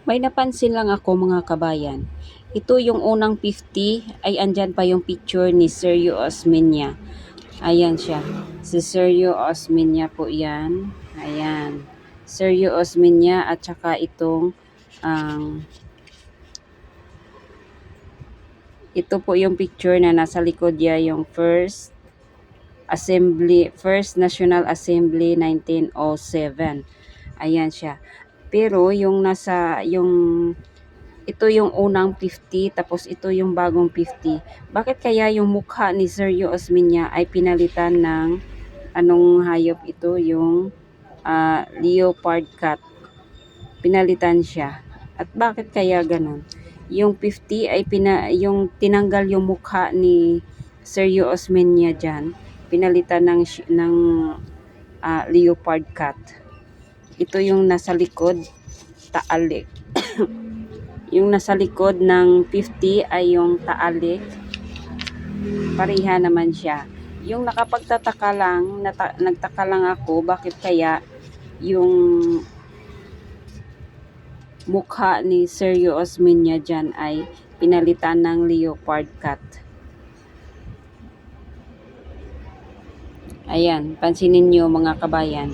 May napansin lang ako mga kabayan. Ito yung unang 50 ay andyan pa yung picture ni Sergio Osmeña. Ayan siya. Si Sergio Osmeña po yan. Ayan. Sergio Osmeña at saka itong ito po yung picture na nasa likod niya yung First National Assembly 1907. Ayan siya. Pero ito yung unang 50 tapos ito yung bagong 50. Bakit kaya yung mukha ni Sergio Osmeña ay pinalitan ng anong hayop ito? Yung leopard cat. Pinalitan siya. At bakit kaya ganun? Yung 50 ay yung tinanggal yung mukha ni Sergio Osmeña dyan. Pinalitan ng leopard cat. Ito yung nasa likod, taalik. Yung nasa likod ng 50 ay yung taalik. Pareha naman siya. Yung nagtaka lang ako bakit kaya yung mukha ni Sergio Osmeña dyan ay pinalitan ng leopard cat. Ayan, pansinin nyo mga kabayan.